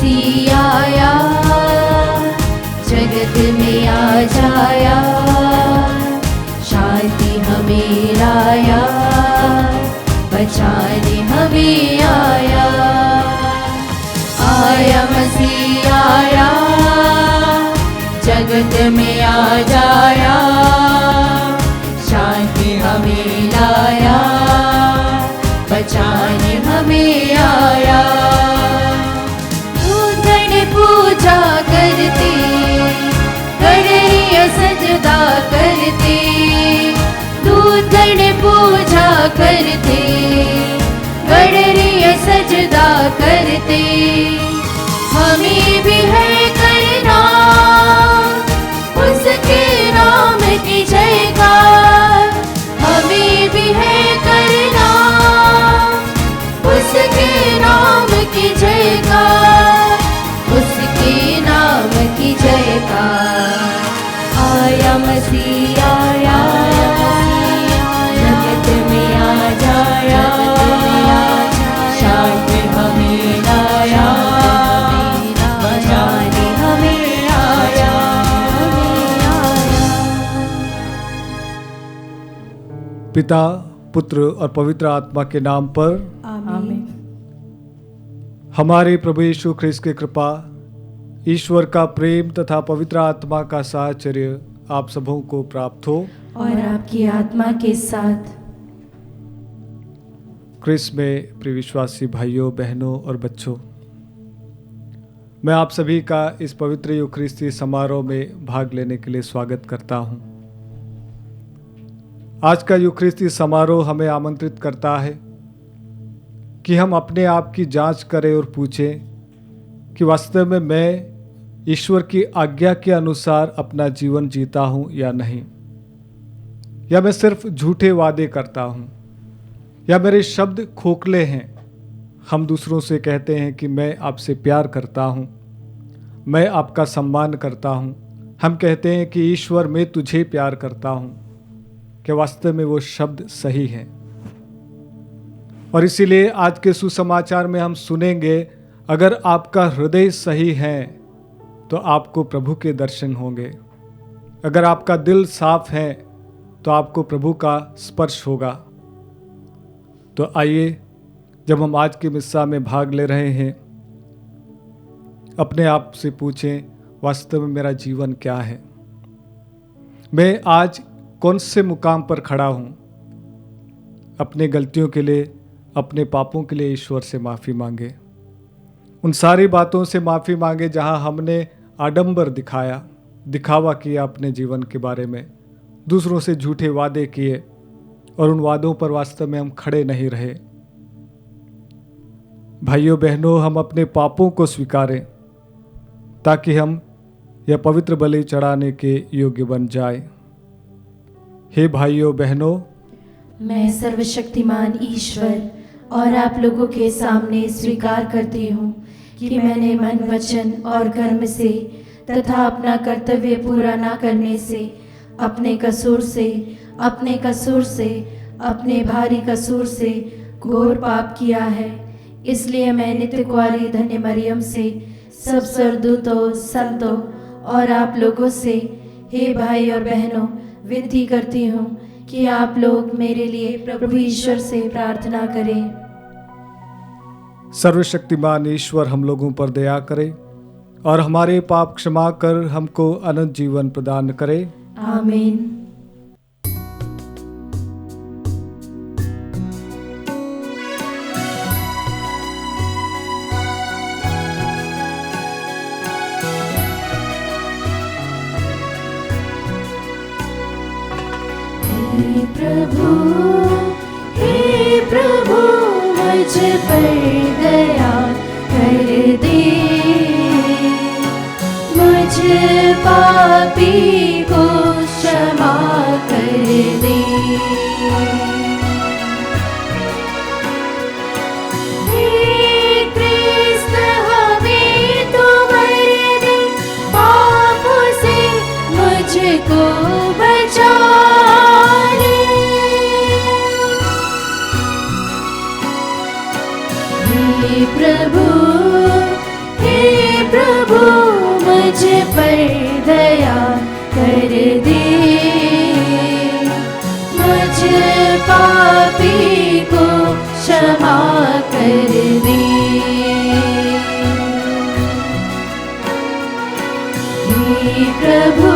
मसीह आया, जगत में आ जाया, शांति हमें लाया, बचाने हमें आया। आया मसीह आया, जगत में आ जाया, शांति हमें लाया, बचाने हमें आया। दूतन पूजा करते, गणरीय सजदा करते, दूतन पूजा करते, गणरीय सजदा करते। हमें भी है करना उसके नाम की जयकार, हमें भी है करना उसके नाम की जयकार, उसके नाम की जयकार। आया मसीह आया, जगत में आ जाया, शांति हमें लाया, बचाने हमें आया। पिता, पुत्र और पवित्र आत्मा के नाम पर आमीन। हमारे प्रभु यीशु ख्रिस्त की कृपा, ईश्वर का प्रेम तथा पवित्र आत्मा का साहचर्य आप सबों को प्राप्त हो और आपकी आत्मा के साथ। ख्रिस्त में प्रिय विश्वासी भाइयों, बहनों और बच्चों, मैं आप सभी का इस पवित्र यूखरिस्ती समारोह में भाग लेने के लिए स्वागत करता हूं। आज का यूखरिस्ती समारोह हमें आमंत्रित करता है कि हम अपने आप की जांच करें और पूछें कि वास्तव में मैं ईश्वर की आज्ञा के अनुसार अपना जीवन जीता हूं या नहीं, या मैं सिर्फ झूठे वादे करता हूं, या मेरे शब्द खोखले हैं। हम दूसरों से कहते हैं कि मैं आपसे प्यार करता हूं, मैं आपका सम्मान करता हूं, हम कहते हैं कि ईश्वर मैं तुझे प्यार करता हूं, क्या वास्तव में वो शब्द सही हैं? और इसीलिए आज के सुसमाचार में हम सुनेंगे, अगर आपका हृदय सही है तो आपको प्रभु के दर्शन होंगे, अगर आपका दिल साफ है तो आपको प्रभु का स्पर्श होगा। तो आइए, जब हम आज की मिस्सा में भाग ले रहे हैं, अपने आप से पूछें, वास्तव में मेरा जीवन क्या है? मैं आज कौन से मुकाम पर खड़ा हूं? अपने गलतियों के लिए, अपने पापों के लिए ईश्वर से माफ़ी मांगे। उन सारी बातों से माफ़ी मांगे जहां हमने आडंबर दिखाया, दिखावा किया अपने जीवन के बारे में, दूसरों से झूठे वादे किए और उन वादों पर वास्तव में हम खड़े नहीं रहे। भाइयों बहनों, हम अपने पापों को स्वीकारें ताकि हम यह पवित्र बलि चढ़ाने के योग्य बन जाए। हे भाइयों बहनों, मैं सर्वशक्तिमान ईश्वर और आप लोगों के सामने स्वीकार करती हूँ कि मैंने मन, वचन और कर्म से तथा अपना कर्तव्य पूरा न करने से, अपने कसूर से, अपने भारी कसूर से घोर पाप किया है। इसलिए मैं नित्य कुंवारी धन्य मरियम से, सब स्वर्गदूतों, संतों और आप लोगों से, हे भाई और बहनों, विनती करती हूँ कि आप लोग मेरे लिए प्रभु ईश्वर से प्रार्थना करें। सर्वशक्तिमान ईश्वर हम लोगों पर दया करे और हमारे पाप क्षमा कर हमको अनंत जीवन प्रदान करे। आमीन। हे प्रभु मुझ पर दया कर दे, मुझ पापी को क्षमा कर दे। हे कृष्ण हमें तो मर दे, पापों से मुझको बचा ले। हे प्रभु हे दे, मुझ पापी को क्षमा कर दे। हे प्रभु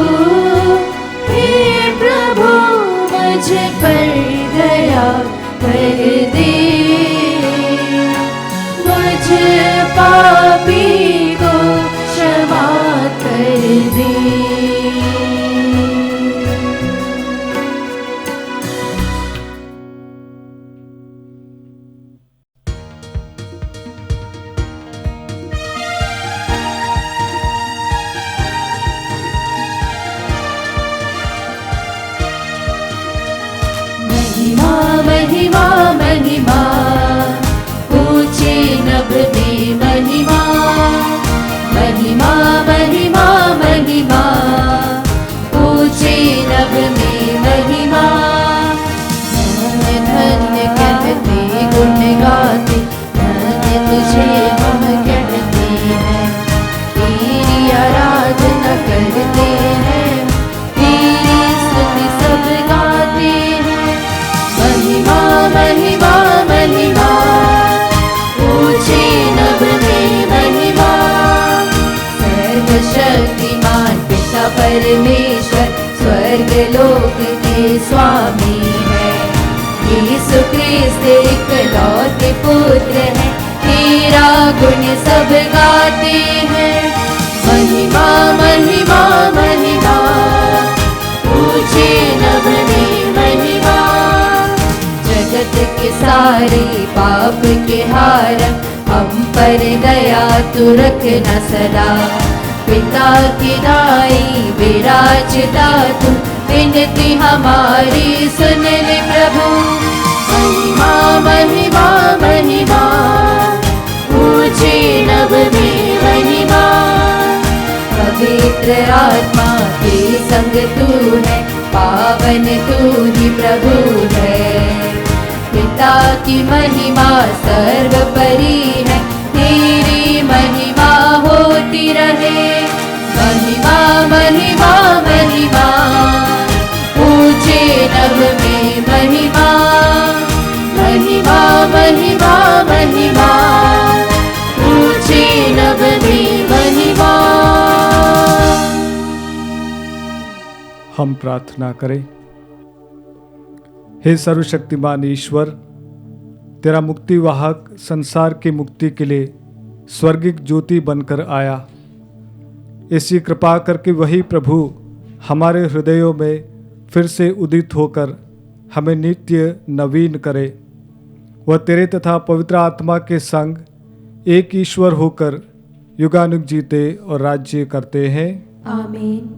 मुझ पर दया कर दे, मुझ पापी को क्षमा कर दे। महिमा महिमा ऊंचे नभ में महिमा, महिमा महिमा महिमा ऊंचे नभ में महिमा। धन्य कहते गुण गाते, धन्य तुझे हम कहते हैं, तेरी आराधना करते हैं, तेरी स्तुति सब गाते हैं। महिमा महिमा महिमा ऊंचे नभ में महिमा। सर्वशक्तिमान पिता परमेश्वर स्वर्ग लोक के स्वामी है, यीशु ख्रिस्त इकलौते पुत्र है, तेरा गुण सब गाते हैं। महिमा महिमा महिमा ऊंचे नभ में महिमा। जगत के सारे पाप के हारम, हम पर दया तू रखना सदा। पिता की दाई विराजता तू, विनती हमारी सुन ले प्रभु। महिमा महिमा महिमा ऊंचे नभ में महिमा। पवित्र आत्मा के संग तू है, पावन तू ही प्रभु है। पिता की महिमा सर्वोपरि है, तेरी महिमा होती रहे। महिमा महिमा महिमा ऊंचे नभ में महिमा। महिमा महिमा महिमा ऊंचे नभ में महिमा। हम प्रार्थना करें। हे सर्वशक्तिमान ईश्वर, तेरा मुक्तिवाहक संसार की मुक्ति के लिए स्वर्गिक ज्योति बनकर आया। ऐसी कृपा करके वही प्रभु हमारे हृदयों में फिर से उदित होकर हमें नित्य नवीन करे। वह तेरे तथा पवित्र आत्मा के संग एक ईश्वर होकर युगानुग जीते और राज्य करते हैं। आमीन।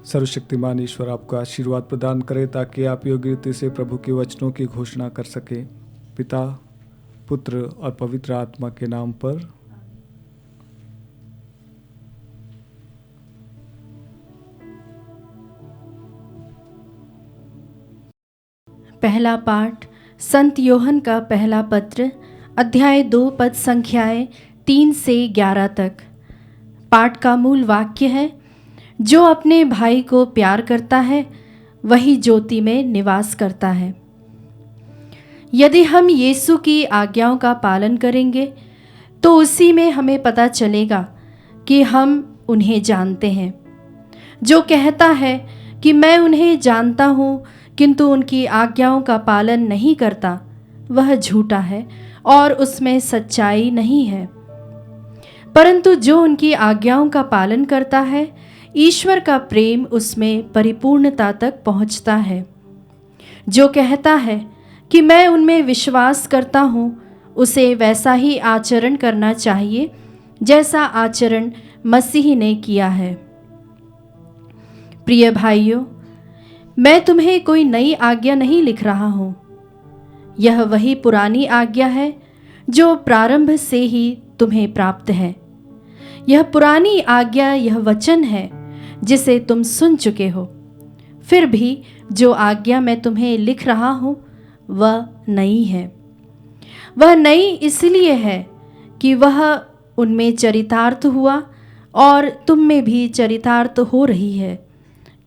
सर्वशक्तिमान ईश्वर आपको आशीर्वाद प्रदान करे ताकि आप योग्य रीति से प्रभु के वचनों की घोषणा कर सके। पिता, पुत्र और पवित्र आत्मा के नाम पर। पहला पाठ संत योहन का पहला पत्र, अध्याय 2 पद संख्याएं 3 से 11 तक। पाठ का मूल वाक्य है, जो अपने भाई को प्यार करता है वही ज्योति में निवास करता है। यदि हम यीशु की आज्ञाओं का पालन करेंगे तो उसी में हमें पता चलेगा कि हम उन्हें जानते हैं। जो कहता है कि मैं उन्हें जानता हूँ किंतु उनकी आज्ञाओं का पालन नहीं करता, वह झूठा है और उसमें सच्चाई नहीं है। परंतु जो उनकी आज्ञाओं का पालन करता है, ईश्वर का प्रेम उसमें परिपूर्णता तक पहुँचता है। जो कहता है कि मैं उनमें विश्वास करता हूँ, उसे वैसा ही आचरण करना चाहिए जैसा आचरण मसीह ने किया है। प्रिय भाइयों, मैं तुम्हें कोई नई आज्ञा नहीं लिख रहा हूँ। यह वही पुरानी आज्ञा है जो प्रारंभ से ही तुम्हें प्राप्त है। यह पुरानी आज्ञा, यह वचन है जिसे तुम सुन चुके हो। फिर भी जो आज्ञा मैं तुम्हें लिख रहा हूँ वह नई है। वह नई इसलिए है कि वह उनमें चरितार्थ हुआ और तुम में भी चरितार्थ हो रही है,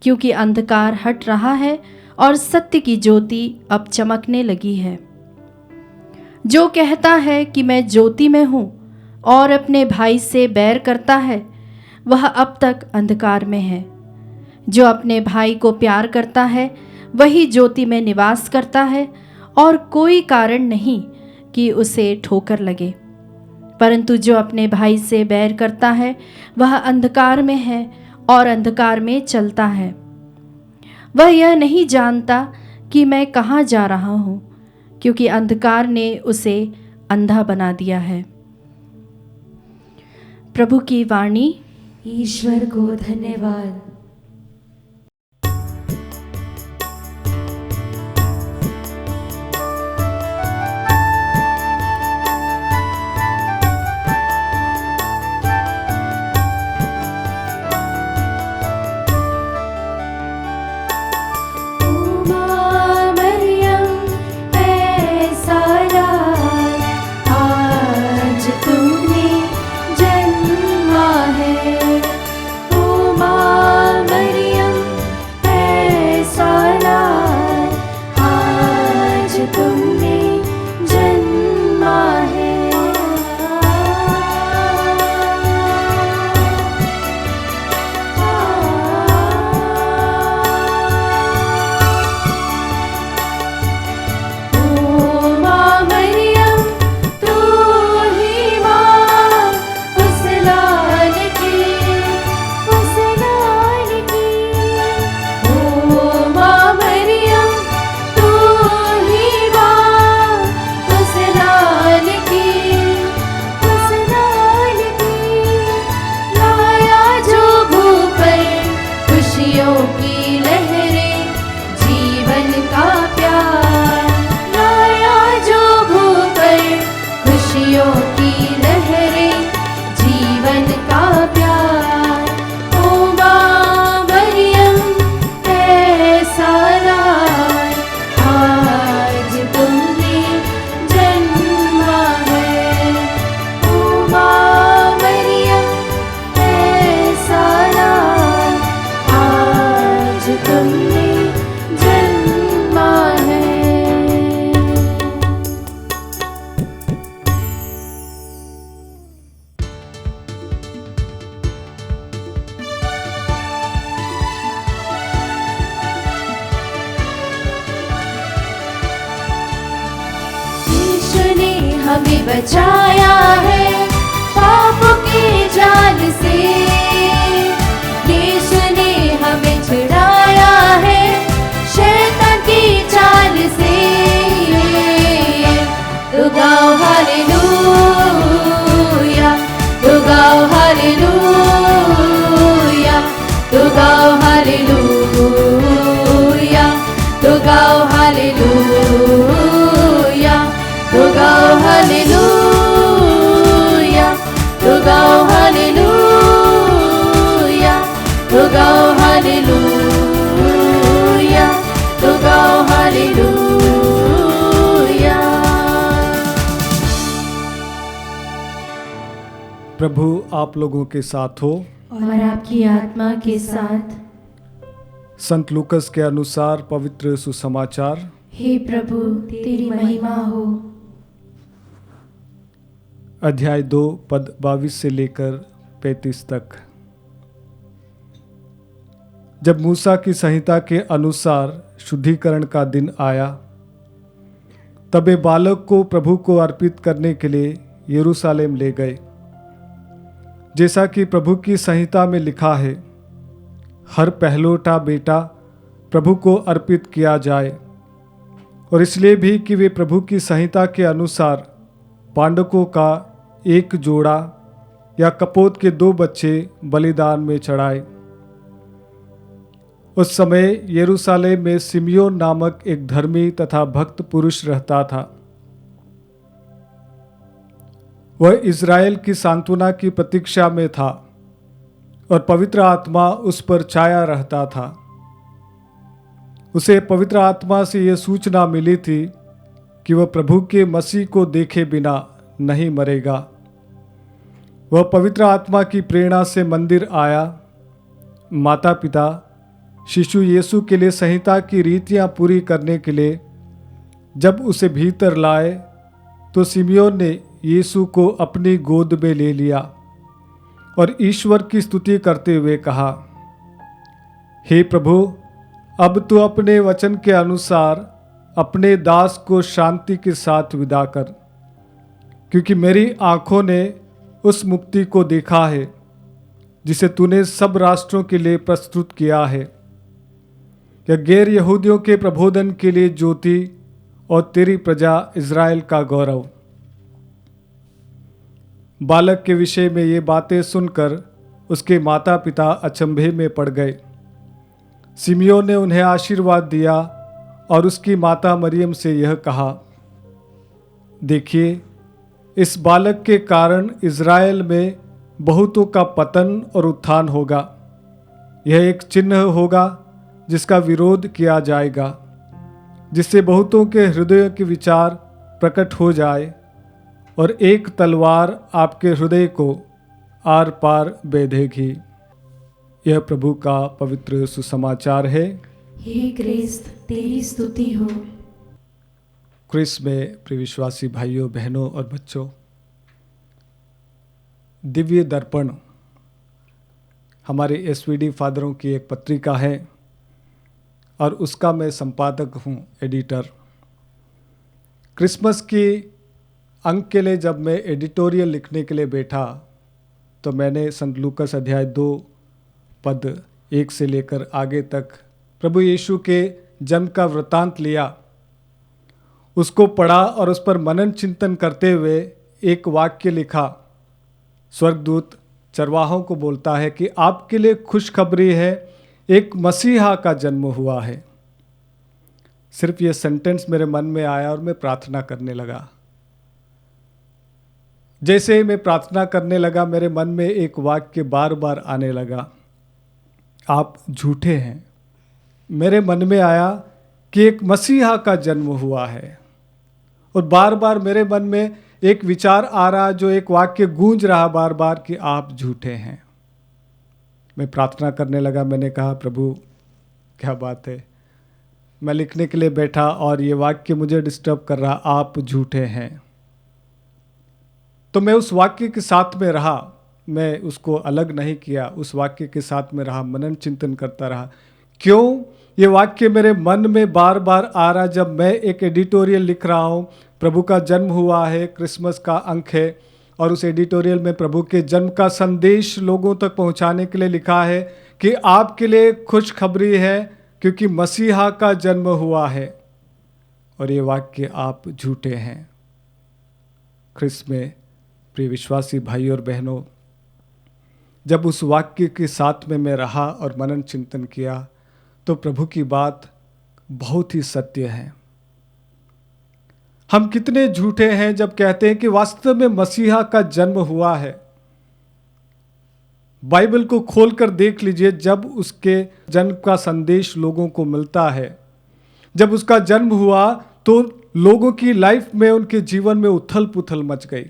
क्योंकि अंधकार हट रहा है और सत्य की ज्योति अब चमकने लगी है। जो कहता है कि मैं ज्योति में हूँ और अपने भाई से बैर करता है, वह अब तक अंधकार में है। जो अपने भाई को प्यार करता है वही ज्योति में निवास करता है और कोई कारण नहीं कि उसे ठोकर लगे। परंतु जो अपने भाई से बैर करता है वह अंधकार में है और अंधकार में चलता है। वह यह नहीं जानता कि मैं कहाँ जा रहा हूँ, क्योंकि अंधकार ने उसे अंधा बना दिया है। प्रभु की वाणी। ईश्वर को धन्यवाद। हमें बचाया है पापों के जाल से, यीशु ने हमें छुड़ाया है शैतान की चाल से। तो गाओ हालेलुया, तो गाओ हालेलुया, तो गाओ हालेलुया, तो गाओ हालेलुया, तो गाओ हालेलुया, तो गाओ हालेलुया, तो गाओ हालेलुया, तो गाओ हालेलुया। प्रभु आप लोगों के साथ हो और आपकी आत्मा के साथ। संत लूकस के अनुसार पवित्र सुसमाचार। हे प्रभु तेरी महिमा हो। अध्याय 2 पद 22 से लेकर 35 तक। जब मूसा की संहिता के अनुसार शुद्धिकरण का दिन आया, तब वे बालक को प्रभु को अर्पित करने के लिए यरूशलेम ले गए। जैसा कि प्रभु की संहिता में लिखा है, हर पहलौठा बेटा प्रभु को अर्पित किया जाए, और इसलिए भी कि वे प्रभु की संहिता के अनुसार पांडवों का एक जोड़ा या कपोत के 2 बच्चे बलिदान में चढ़ाए। उस समय यरूशलेम में सिमियोन नामक एक धर्मी तथा भक्त पुरुष रहता था। वह इज़राइल की सांत्वना की प्रतीक्षा में था और पवित्र आत्मा उस पर छाया रहता था। उसे पवित्र आत्मा से यह सूचना मिली थी कि वह प्रभु के मसीह को देखे बिना नहीं मरेगा। वह पवित्र आत्मा की प्रेरणा से मंदिर आया। माता पिता शिशु यीशु के लिए संहिता की रीतियां पूरी करने के लिए जब उसे भीतर लाए तो सिमियोन ने यीशु को अपनी गोद में ले लिया और ईश्वर की स्तुति करते हुए कहा, हे प्रभु, अब तू अपने वचन के अनुसार अपने दास को शांति के साथ विदा कर, क्योंकि मेरी आंखों ने उस मुक्ति को देखा है जिसे तूने सब राष्ट्रों के लिए प्रस्तुत किया है, या गैर यहूदियों के प्रबोधन के लिए ज्योति और तेरी प्रजा इज़राइल का गौरव। बालक के विषय में ये बातें सुनकर उसके माता पिता अचंभे में पड़ गए। सिमियोन ने उन्हें आशीर्वाद दिया और उसकी माता मरियम से यह कहा, देखिए, इस बालक के कारण इज़राइल में बहुतों का पतन और उत्थान होगा। यह एक चिन्ह होगा जिसका विरोध किया जाएगा, जिससे बहुतों के हृदय के विचार प्रकट हो जाए और एक तलवार आपके हृदय को आर पार बेधेगी। यह प्रभु का पवित्र सुसमाचार है। हे क्रिस्त, तेरी स्तुति हो। क्रिस्त में प्रिय विश्वासी भाइयों, बहनों और बच्चों, दिव्य दर्पण हमारे एसवीडी फादरों की एक पत्रिका है और उसका मैं संपादक हूँ, एडिटर। क्रिसमस की अंक के लिए जब मैं एडिटोरियल लिखने के लिए बैठा तो मैंने संत लूकास अध्याय 2 पद 1 से लेकर आगे तक प्रभु यीशु के जन्म का वृत्तांत लिया, उसको पढ़ा और उस पर मनन चिंतन करते हुए एक वाक्य लिखा। स्वर्गदूत चरवाहों को बोलता है कि आपके लिए खुशखबरी है, एक मसीहा का जन्म हुआ है। सिर्फ ये सेंटेंस मेरे मन में आया और मैं प्रार्थना करने लगा। जैसे ही मैं प्रार्थना करने लगा, मेरे मन में एक वाक्य बार बार आने लगा, आप झूठे हैं। मेरे मन में आया कि एक मसीहा का जन्म हुआ है, और बार बार मेरे मन में एक विचार आ रहा, जो एक वाक्य गूंज रहा बार बार कि आप झूठे हैं। मैं प्रार्थना करने लगा। मैंने कहा, प्रभु क्या बात है। मैं लिखने के लिए बैठा और ये वाक्य मुझे डिस्टर्ब कर रहा, आप झूठे हैं। तो मैं उस वाक्य के साथ में रहा, मैं उसको अलग नहीं किया, उस वाक्य के साथ में रहा, मनन चिंतन करता रहा। क्यों ये वाक्य मेरे मन में बार बार आ रहा? जब मैं एक एडिटोरियल लिख रहा हूँ, प्रभु का जन्म हुआ है, क्रिसमस का अंक है, और उस एडिटोरियल में प्रभु के जन्म का संदेश लोगों तक पहुँचाने के लिए लिखा है कि आपके लिए खुशखबरी है क्योंकि मसीहा का जन्म हुआ है, और ये वाक्य आप झूठे हैं। क्रिस्त में प्रिय विश्वासी भाई और बहनों, जब उस वाक्य के साथ में मैं रहा और मनन चिंतन किया तो प्रभु की बात बहुत ही सत्य है। हम कितने झूठे हैं जब कहते हैं कि वास्तव में मसीहा का जन्म हुआ है। बाइबल को खोलकर देख लीजिए, जब उसके जन्म का संदेश लोगों को मिलता है, जब उसका जन्म हुआ तो लोगों की लाइफ में, उनके जीवन में उथल पुथल मच गई।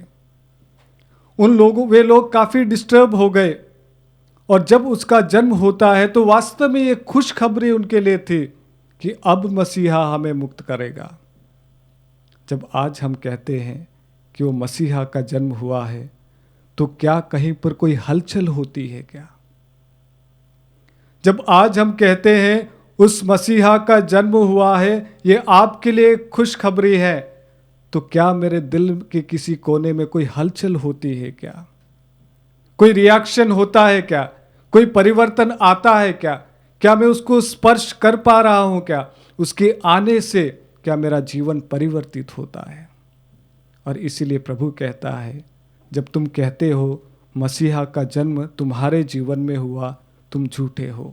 वे लोग काफी डिस्टर्ब हो गए, और जब उसका जन्म होता है तो वास्तव में ये खुशखबरी उनके लिए थी कि अब मसीहा हमें मुक्त करेगा। जब आज हम कहते हैं कि वो मसीहा का जन्म हुआ है, तो क्या कहीं पर कोई हलचल होती है क्या? जब आज हम कहते हैं उस मसीहा का जन्म हुआ है, ये आपके लिए खुशखबरी है, तो क्या मेरे दिल के किसी कोने में कोई हलचल होती है क्या? कोई रिएक्शन होता है क्या? कोई परिवर्तन आता है क्या? क्या मैं उसको स्पर्श कर पा रहा हूं क्या? उसके आने से क्या मेरा जीवन परिवर्तित होता है? और इसीलिए प्रभु कहता है, जब तुम कहते हो मसीहा का जन्म तुम्हारे जीवन में हुआ, तुम झूठे हो।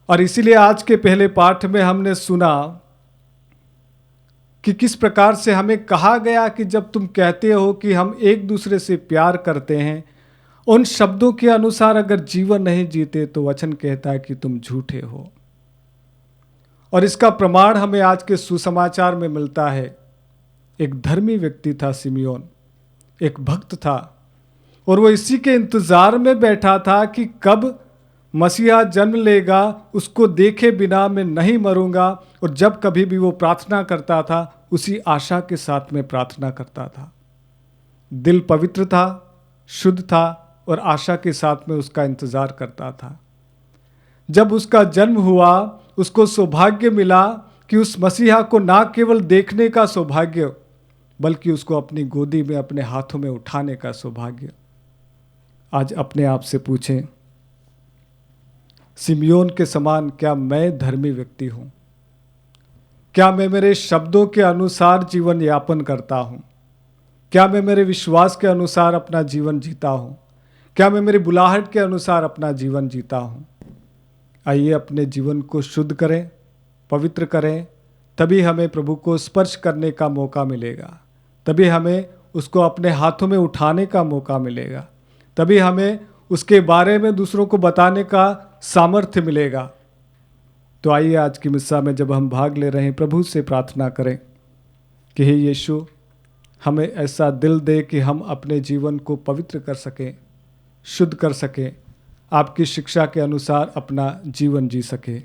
और इसीलिए आज के पहले पाठ में हमने सुना कि किस प्रकार से हमें कहा गया कि जब तुम कहते हो कि हम एक दूसरे से प्यार करते हैं, उन शब्दों के अनुसार अगर जीवन नहीं जीते तो वचन कहता है कि तुम झूठे हो। और इसका प्रमाण हमें आज के सुसमाचार में मिलता है। एक धर्मी व्यक्ति था सिमियोन, एक भक्त था, और वो इसी के इंतज़ार में बैठा था कि कब मसीहा जन्म लेगा, उसको देखे बिना मैं नहीं मरूंगा। और जब कभी भी वो प्रार्थना करता था, उसी आशा के साथ में प्रार्थना करता था। दिल पवित्र था, शुद्ध था और आशा के साथ में उसका इंतज़ार करता था। जब उसका जन्म हुआ, उसको सौभाग्य मिला कि उस मसीहा को ना केवल देखने का सौभाग्य, बल्कि उसको अपनी गोदी में, अपने हाथों में उठाने का सौभाग्य। आज अपने आप से पूछें, सिमियोन के समान क्या मैं धर्मी व्यक्ति हूँ? क्या मैं मेरे शब्दों के अनुसार जीवन यापन करता हूँ? क्या मैं मेरे विश्वास के अनुसार अपना जीवन जीता हूँ? क्या मैं मेरी बुलाहट के अनुसार अपना जीवन जीता हूँ? आइए अपने जीवन को शुद्ध करें, पवित्र करें, तभी हमें प्रभु को स्पर्श करने का मौका मिलेगा, तभी हमें उसको अपने हाथों में उठाने का मौका मिलेगा, तभी हमें उसके बारे में दूसरों को बताने का सामर्थ्य मिलेगा। तो आइए आज की मिस्सा में जब हम भाग ले रहे हैं, प्रभु से प्रार्थना करें कि हे यीशु, हमें ऐसा दिल दे कि हम अपने जीवन को पवित्र कर सकें, शुद्ध कर सकें, आपकी शिक्षा के अनुसार अपना जीवन जी सकें।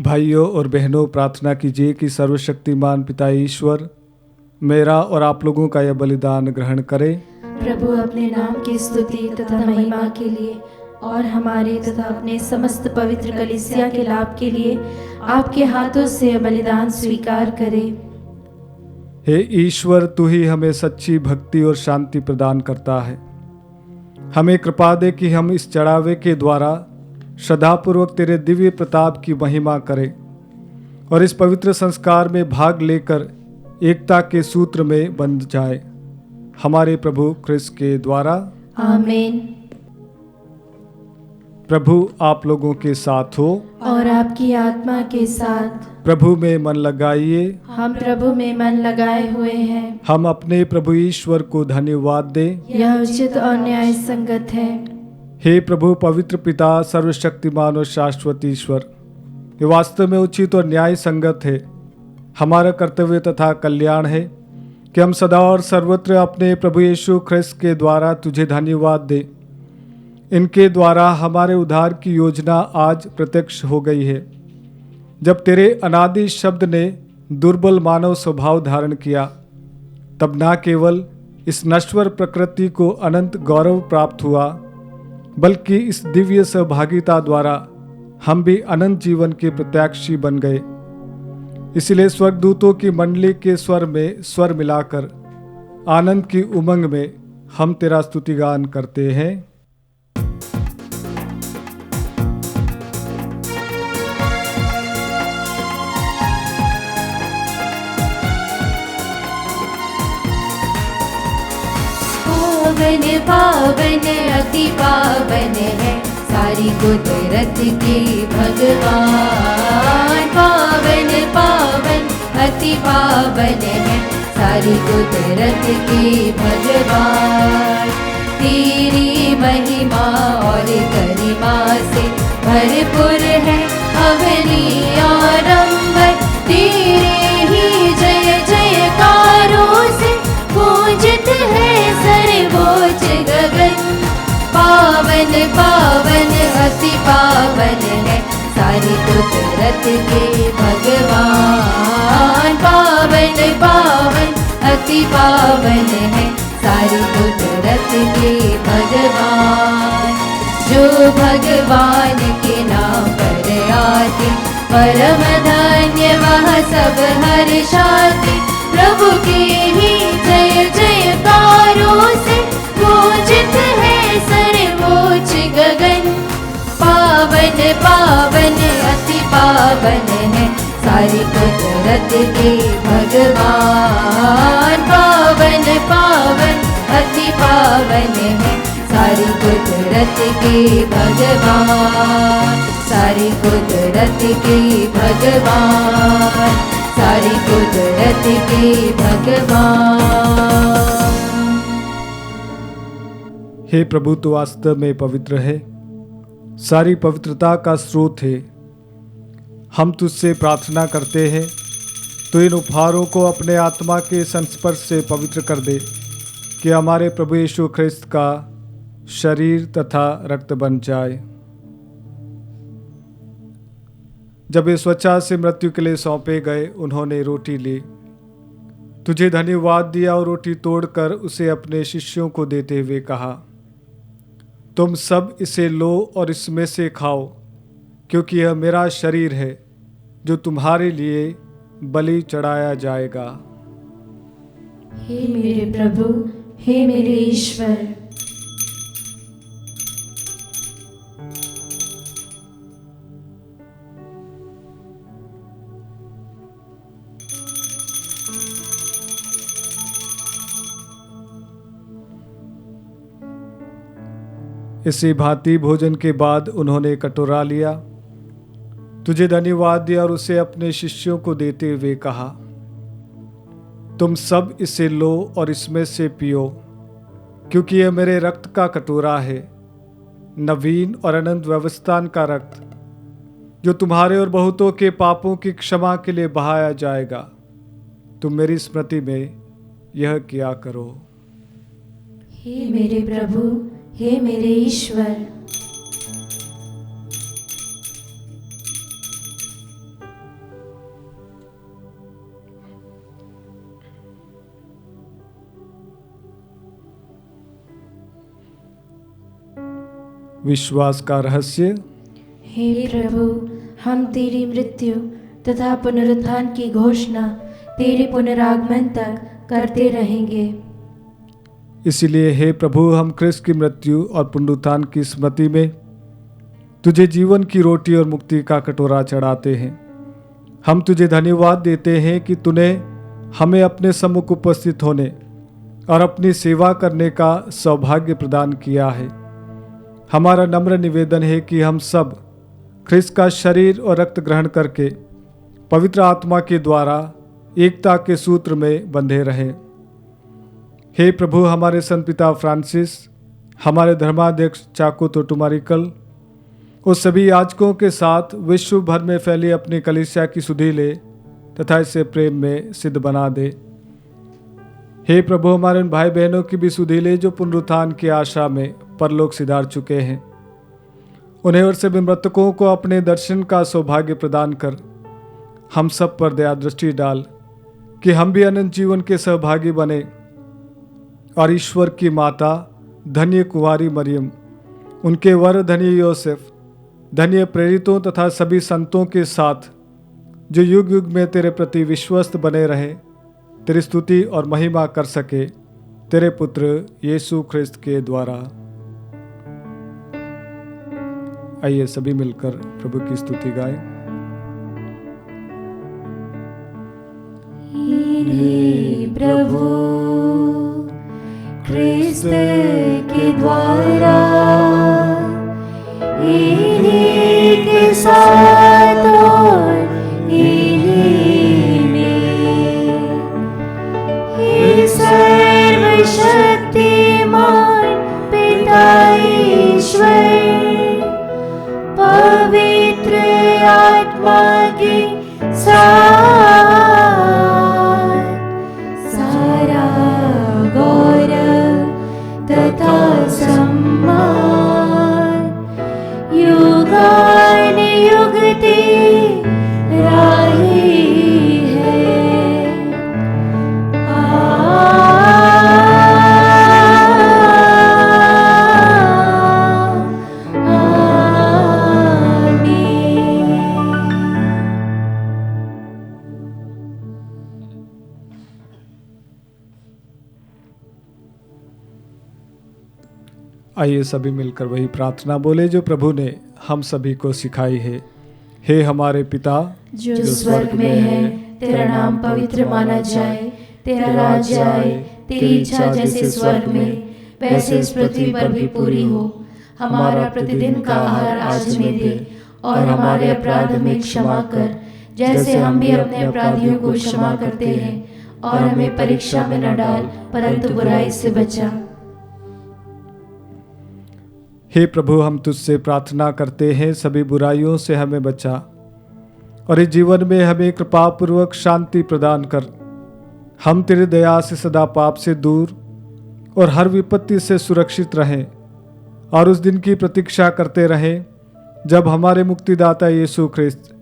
भाइयों और बहनों, प्रार्थना कीजिए कि सर्वशक्तिमान पिता ईश्वर मेरा और आप लोगों का यह बलिदान ग्रहण करे। प्रभु अपने नाम की स्तुति तथा महिमा के लिए और हमारे तथा अपने समस्त पवित्र कलीसिया के लाभ के लिए आपके हाथों से बलिदान स्वीकार करे। हे ईश्वर, तू ही हमें सच्ची भक्ति और शांति प्रदान करता है। हमें कृपा दे कि हम इस चढ़ावे के द्वारा श्रद्धापूर्वक तेरे दिव्य प्रताप की महिमा करें और इस पवित्र संस्कार में भाग लेकर एकता के सूत्र में बंध जाए, हमारे प्रभु ख्रिस्त के द्वारा। आमीन। प्रभु आप लोगों के साथ हो और आपकी आत्मा के साथ। प्रभु में मन लगाइए। हम प्रभु में मन लगाए हुए हैं। हम अपने प्रभु ईश्वर को धन्यवाद दें, यह उचित और न्याय संगत है। हे प्रभु पवित्र पिता, सर्वशक्तिमान और शाश्वत ईश्वर, ये वास्तव में उचित और न्याय संगत है, हमारा कर्तव्य तथा कल्याण है कि हम सदा और सर्वत्र अपने प्रभु यीशु ख्रिस्त के द्वारा तुझे धन्यवाद दें। इनके द्वारा हमारे उद्धार की योजना आज प्रत्यक्ष हो गई है। जब तेरे अनादि शब्द ने दुर्बल मानव स्वभाव धारण किया, तब न केवल इस नश्वर प्रकृति को अनंत गौरव प्राप्त हुआ, बल्कि इस दिव्य सहभागिता द्वारा हम भी अनंत जीवन के प्रत्याशी बन गए। इसलिए स्वर्गदूतों की मंडली के स्वर में स्वर मिलाकर आनंद की उमंग में हम तेरा स्तुतिगान करते हैं। पावन पावन अति पावन है के भगवान, पावन पावन अति पावन है सारी कुदरत के भगवान। तेरी महिमा और गरिमा से भरपूर है अवनी और अंबर, तेरे ही जय जयकारों से पूजित है सर्वोच्च गगन। पावन पावन अति पावन है सारी कुदरत के भगवान, पावन पावन अति पावन है सारी कुदरत के भगवान। जो भगवान के नाम पर आते परम धन्य वह सब हर्षाते, प्रभु के ही जय जयकारों से पूजित है सर्वोच्च गगन। पावन पावन अति पावन है सारी कुदरत के भगवान, पावन पावन अति पावन है सारी कुदरत के भगवान, सारी कुदरत के भगवान, सारी कुदरत के भगवान। हे प्रभु, तू वास्तव में पवित्र है, सारी पवित्रता का स्रोत है। हम तुझसे प्रार्थना करते हैं, तो इन उपहारों को अपने आत्मा के संस्पर्श से पवित्र कर दे, कि हमारे प्रभु यीशु ख्रिस्त का शरीर तथा रक्त बन जाए। जब ये स्वच्छा से मृत्यु के लिए सौंपे गए, उन्होंने रोटी ली, तुझे धन्यवाद दिया और रोटी तोड़कर उसे अपने शिष्यों को देते हुए कहा, तुम सब इसे लो और इसमें से खाओ, क्योंकि यह मेरा शरीर है जो तुम्हारे लिए बलि चढ़ाया जाएगा। हे मेरे प्रभु, हे मेरे ईश्वर, इसी भांति भोजन के बाद उन्होंने कटोरा लिया, तुझे धन्यवाद दिया और उसे अपने शिष्यों को देते हुए कहा, तुम सब इसे लो और इसमें से पियो, क्योंकि यह मेरे रक्त का कटोरा है, नवीन और अनंत व्यवस्थान का रक्त, जो तुम्हारे और बहुतों के पापों की क्षमा के लिए बहाया जाएगा। तुम मेरी स्मृति में यह किया करो। हे मेरे प्रभु, हे मेरे ईश्वर, विश्वास का रहस्य। हे प्रभु, हम तेरी मृत्यु तथा पुनरुत्थान की घोषणा तेरे पुनरागमन तक करते रहेंगे। इसलिए हे प्रभु, हम ख्रिस्त की मृत्यु और पुनरुत्थान की स्मृति में तुझे जीवन की रोटी और मुक्ति का कटोरा चढ़ाते हैं। हम तुझे धन्यवाद देते हैं कि तूने हमें अपने सम्मुख उपस्थित होने और अपनी सेवा करने का सौभाग्य प्रदान किया है। हमारा नम्र निवेदन है कि हम सब ख्रिस्त का शरीर और रक्त ग्रहण करके पवित्र आत्मा के द्वारा एकता के सूत्र में बंधे रहें। हे प्रभु, हमारे संत पिता फ्रांसिस, हमारे धर्माध्यक्ष चाको तोटुमारिकल और सभी याजकों के साथ विश्व भर में फैली अपनी कलीसिया की सुधि ले तथा इसे प्रेम में सिद्ध बना दे। हे प्रभु, हमारे उन भाई बहनों की भी सुधि ले जो पुनरुत्थान की आशा में परलोक सिधार चुके हैं। उन्हें और सभी मृतकों को अपने दर्शन का सौभाग्य प्रदान कर हम सब पर दया दृष्टि डाल कि हम भी अनंत जीवन के सहभागी बने और ईश्वर की माता धन्य कुंवारी मरियम, उनके वर धन्य योसेफ, धन्य प्रेरितों तथा सभी संतों के साथ जो युग युग में तेरे प्रति विश्वस्त बने रहे, तेरी स्तुति और महिमा कर सके, तेरे पुत्र यीशु ख्रिस्त के द्वारा। आइए सभी मिलकर प्रभु की स्तुति गाएं। हे प्रभु, ख्रिस्त के द्वारा इन्हीं साथ और इन्हीं में। हे सर्वशक्तिमान पिता ईश्वर, पवित्र आत्मा के साथ सारा गौरव तथा सम्मान युगानुयुग तेरा ही है। आइए सभी मिलकर वही प्रार्थना बोले जो प्रभु ने हम सभी को सिखाई है। हे हमारे पिता जो स्वर्ग में है, तेरा नाम पवित्र माना जाए, तेरा राज्य आए, तेरी इच्छा जैसे स्वर्ग में वैसे इस पृथ्वी पर भी पूरी हो। हमारा प्रतिदिन का आहार आज हमें दे, और हमारे अपराध हमें क्षमा कर, जैसे हम भी अपने अपराधियों को क्षमा करते हैं, और हमें परीक्षा में न डाल, परंतु बुराई से बचा। हे प्रभु, हम तुझसे प्रार्थना करते हैं, सभी बुराइयों से हमें बचा और इस जीवन में हमें कृपा पूर्वक शांति प्रदान कर। हम तेरी दया से सदा पाप से दूर और हर विपत्ति से सुरक्षित रहें, और उस दिन की प्रतीक्षा करते रहें जब हमारे मुक्तिदाता यीशु ख्रिस्त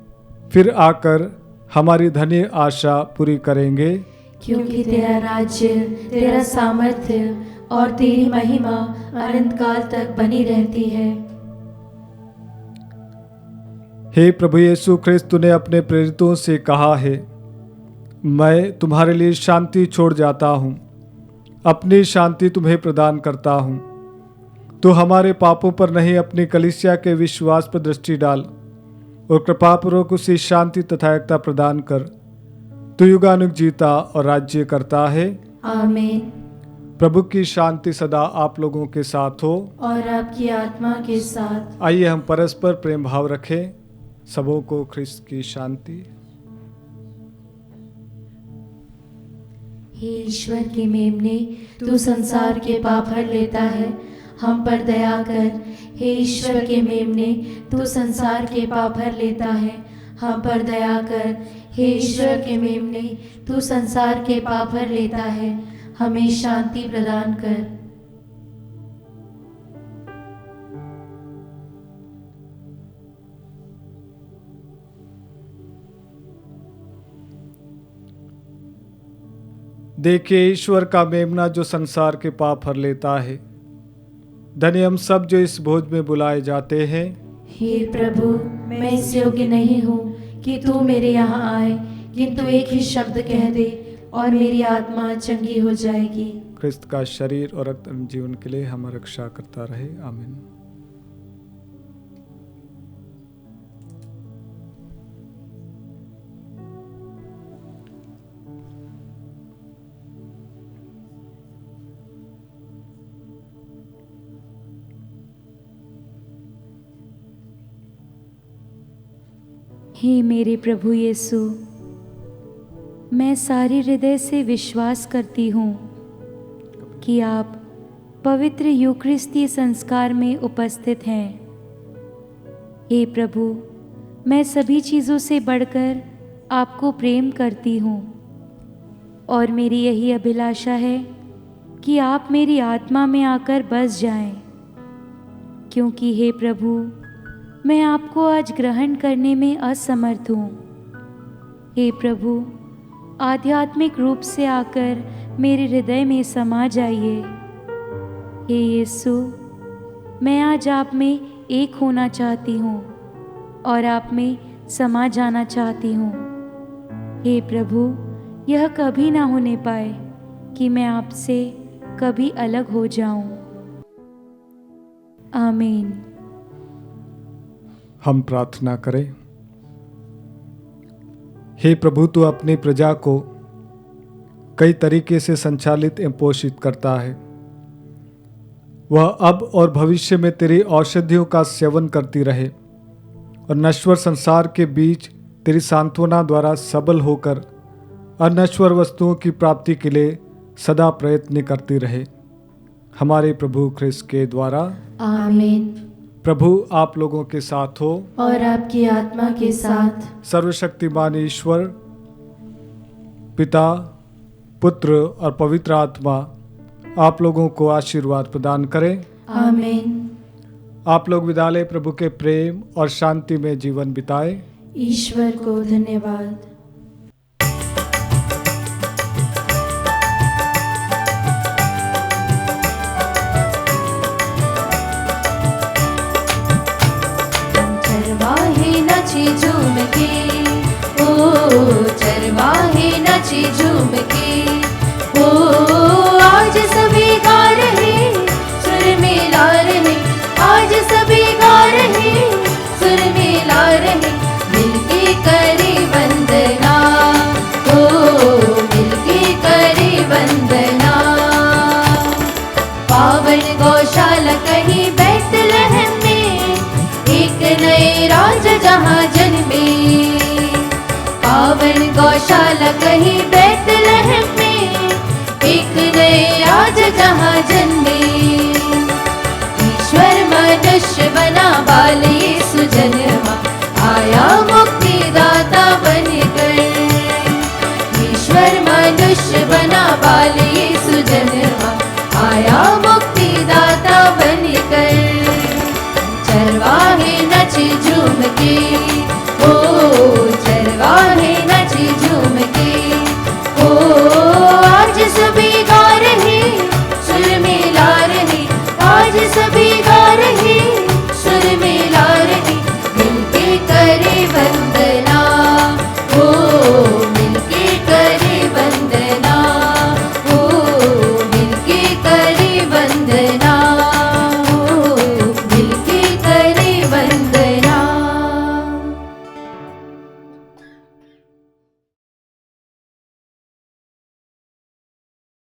फिर आकर हमारी धन्य आशा पूरी करेंगे। क्योंकि तेरा राज्य, तेरा सामर्थ्य और तेरी महिमा अनंत काल तक बनी रहती है। हे प्रभु यीशु ख्रिस्त, तूने अपने प्रेरितों से कहा है, मैं तुम्हारे लिए शांति छोड़ जाता हूँ, अपनी शांति तुम्हें प्रदान करता हूँ। तू हमारे पापों पर नहीं, अपनी कलीसिया के विश्वास पर दृष्टि डाल और कृपापूर्वक उसी शांति तथा एकता प्रदान कर। तू युगानुग जीता और राज्य करता है। आमीन। प्रभु की शांति सदा आप लोगों के साथ हो और आपकी आत्मा के साथ। आइए हम परस्पर प्रेम भाव रखें। सबों को ख्रिस्त की शांति। हे ईश्वर के मेमने, तू संसार के पाप हर लेता है, हम पर दया कर। हे ईश्वर के मेमने, तू संसार के पाप हर लेता है, हम पर दया कर। हे ईश्वर के मेमने, तू संसार के पाप हर लेता है, हमें शांति प्रदान कर। देखिए ईश्वर का मेमना जो संसार के पाप हर लेता है। धन्य हम सब जो इस भोज में बुलाए जाते हैं। हे प्रभु, मैं इस योग्य नहीं हूँ कि तू मेरे यहाँ आए, किंतु एक ही शब्द कह दे और मेरी आत्मा चंगी हो जाएगी। ख्रिस्त का शरीर और रक्त जीवन के लिए हम रक्षा करता रहे। आमीन। हे मेरे प्रभु यीशु, मैं सारे हृदय से विश्वास करती हूँ कि आप पवित्र यूकरिस्ती संस्कार में उपस्थित हैं। हे प्रभु, मैं सभी चीज़ों से बढ़कर आपको प्रेम करती हूँ और मेरी यही अभिलाषा है कि आप मेरी आत्मा में आकर बस जाएं, क्योंकि हे प्रभु, मैं आपको आज ग्रहण करने में असमर्थ हूँ। हे प्रभु, आध्यात्मिक रूप से आकर मेरे हृदय में समा जाइए। हे यीशु, मैं आज आप में एक होना चाहती हूँ और आप में समा जाना चाहती हूँ। हे प्रभु, यह कभी ना होने पाए कि मैं आपसे कभी अलग हो जाऊं। आमीन। हम प्रार्थना करें। हे प्रभु, तू अपनी प्रजा को कई तरीके से संचालित एवं पोषित करता है। वह अब और भविष्य में तेरी औषधियों का सेवन करती रहे और नश्वर संसार के बीच तेरी सांत्वना द्वारा सबल होकर अनश्वर वस्तुओं की प्राप्ति के लिए सदा प्रयत्न करती रहे, हमारे प्रभु ख्रिस्त के द्वारा। आमीन। प्रभु आप लोगों के साथ हो और आपकी आत्मा के साथ। सर्वशक्तिमान ईश्वर पिता, पुत्र और पवित्र आत्मा आप लोगों को आशीर्वाद प्रदान करें। आमीन। आप लोग विद्यालय प्रभु के प्रेम और शांति में जीवन बिताएं। ईश्वर को धन्यवाद। चरवाहे नचे झूम के, ओ चरवाहे नचे झूम के, ओ आज सभी गा रहे सुर मिला रहे, आज सभी गा रहे सुर मिला रहे, मिलके करे वंदना, ओ मिलके करे वंदना। पावन गौशाला कहीं बैतलहम में एक नए राजा जहाँ जन्मे, पावन गौशाला कहीं बैतलहम में एक नए राजा जहाँ जन्मे। ईश्वर मनुष्य बना बाल यीशु जन्मा, आया मुक्तिदाता बनकर। ईश्वर मनुष्य बना बाल यीशु जन्मा, आया मुक्तिदाता बनकर। चरवाहे नचे झूम के,